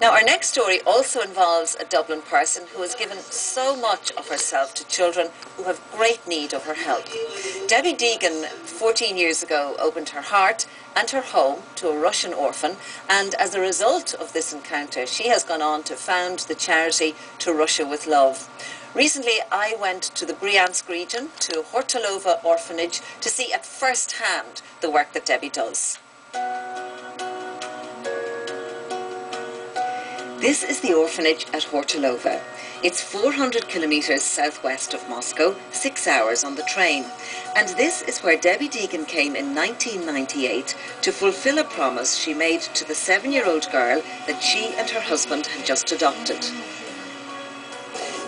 Now, our next story also involves a Dublin person who has given so much of herself to children who have great need of her help. Debbie Deegan, 14 years ago, opened her heart and her home to a Russian orphan, and as a result of this encounter, she has gone on to found the charity To Russia with Love. Recently, I went to the Bryansk region, to Hortolova orphanage, to see at first hand the work that Debbie does. This is the orphanage at Hortolova. It's 400 kilometres southwest of Moscow, 6 hours on the train. And this is where Debbie Deegan came in 1998 to fulfil a promise she made to the 7-year-old girl that she and her husband had just adopted.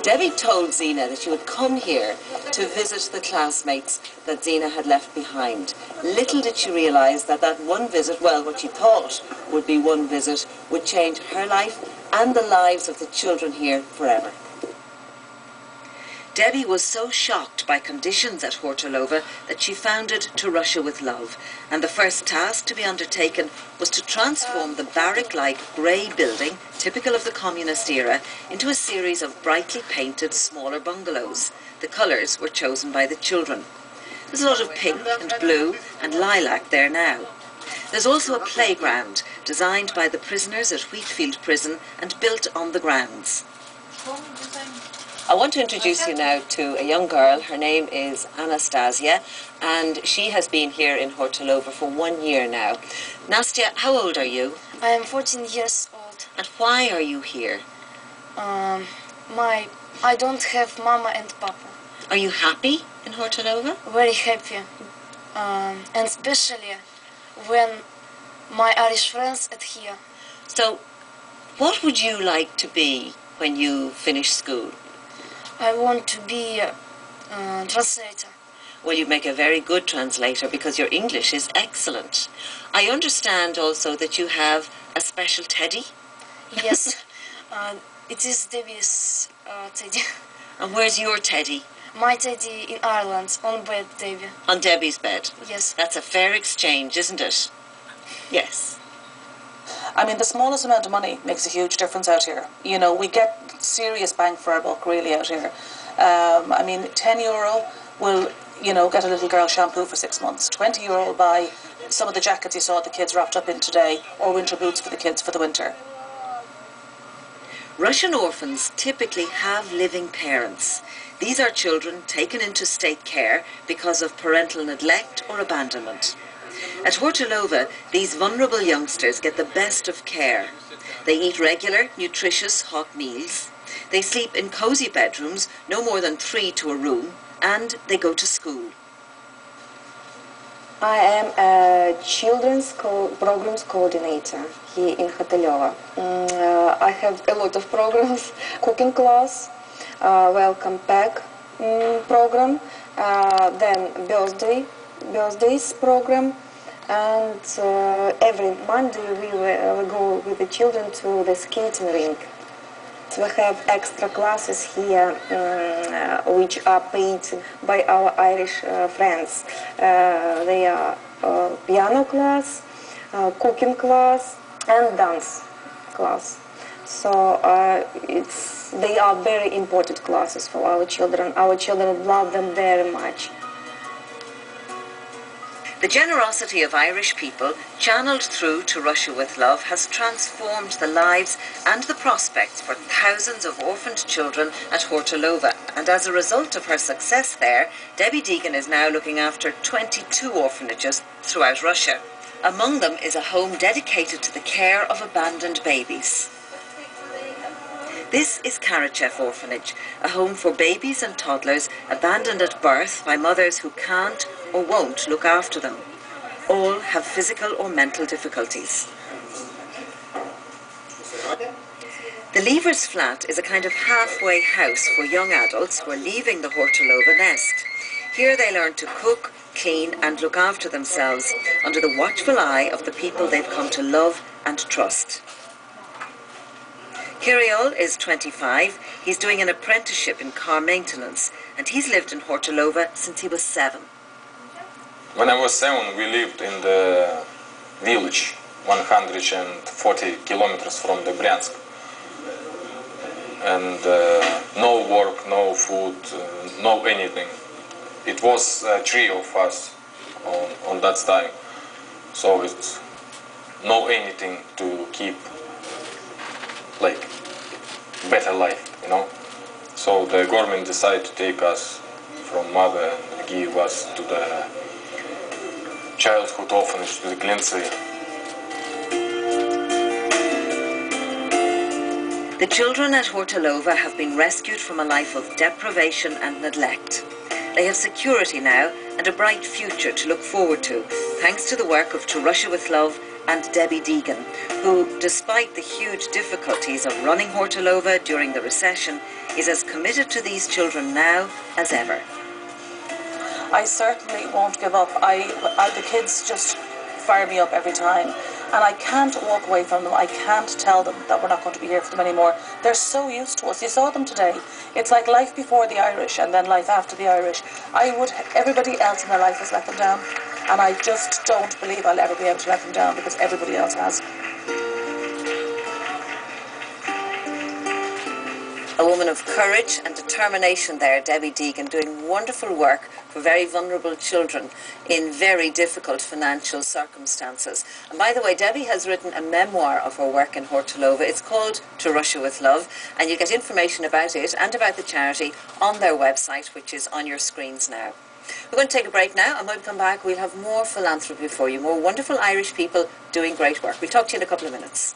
Debbie told Zina that she would come here to visit the classmates that Zina had left behind. Little did she realise that that one visit, well, what she thought would be one visit, would change her life and the lives of the children here forever. Debbie was so shocked by conditions at Hortolova that she founded To Russia with Love, and the first task to be undertaken was to transform the barrack-like grey building, typical of the communist era, into a series of brightly painted smaller bungalows. The colours were chosen by the children. There's a lot of pink and blue and lilac there now. There's also a playground designed by the prisoners at Wheatfield Prison and built on the grounds. I want to introduce you now to a young girl. Her name is Anastasia, and she has been here in Hortolova for 1 year now. Nastya, how old are you? I am 14 years old. And why are you here? I don't have mama and papa. Are you happy in Hortolova? Very happy. And especially when my Irish friends are here. So, what would you like to be when you finish school? I want to be a translator. Well, you make a very good translator because your English is excellent. I understand also that you have a special teddy. Yes, it is Debbie's teddy. And where's your teddy? My teddy in Ireland, on bed, Debbie. On Debbie's bed? Yes. That's a fair exchange, isn't it? Yes. I mean, the smallest amount of money makes a huge difference out here. You know, we get serious bang for our buck really out here. I mean, €10 will, you know, get a little girl shampoo for 6 months. €20 will buy some of the jackets you saw the kids wrapped up in today, or winter boots for the kids for the winter. Russian orphans typically have living parents. These are children taken into state care because of parental neglect or abandonment. At Hortolova, these vulnerable youngsters get the best of care. They eat regular, nutritious, hot meals. They sleep in cosy bedrooms, no more than 3 to a room, and they go to school. I am a children's programs coordinator here in Hortolova. I have a lot of programs: cooking class, welcome pack program, then birthdays program, and every Monday we go with the children to the skating rink. We have extra classes here which are paid by our Irish friends. They are piano class, cooking class, and dance class. So they are very important classes for our children. Our children love them very much. The generosity of Irish people, channeled through To Russia with Love, has transformed the lives and the prospects for thousands of orphaned children at Hortolova. And as a result of her success there, Debbie Deegan is now looking after 22 orphanages throughout Russia. Among them is a home dedicated to the care of abandoned babies. This is Karachev Orphanage, a home for babies and toddlers abandoned at birth by mothers who can't or won't look after them. All have physical or mental difficulties. The Leavers Flat is a kind of halfway house for young adults who are leaving the Hortolova nest. Here they learn to cook, clean and look after themselves under the watchful eye of the people they've come to love and trust. Kirill is 25. He's doing an apprenticeship in car maintenance, and he's lived in Hortolova since he was 7. When I was 7, we lived in the village. 140 kilometers from the Bryansk. And no work, no food, no anything. It was three of us on that time. So it's no anything to keep like better life, you know. So the government decided to take us from mother and give us to the childhood orphanage, to the Glintsy. The children at Hortolova have been rescued from a life of deprivation and neglect. They have security now and a bright future to look forward to, thanks to the work of To Russia with Love and Debbie Deegan, who, despite the huge difficulties of running Hortolova during the recession, is as committed to these children now as ever. I certainly won't give up. The kids just fire me up every time. And I can't walk away from them. I can't tell them that we're not going to be here for them anymore. They're so used to us. You saw them today. It's like life before the Irish and then life after the Irish. Everybody else in their life has let them down. And I just don't believe I'll ever be able to let them down because everybody else has. A woman of courage and determination there, Debbie Deegan, doing wonderful work for very vulnerable children in very difficult financial circumstances. And by the way, Debbie has written a memoir of her work in Hortolova. It's called To Russia with Love, and you get information about it and about the charity on their website, which is on your screens now. We're going to take a break now, and when we come back, we'll have more philanthropy for you, more wonderful Irish people doing great work. We'll talk to you in a couple of minutes.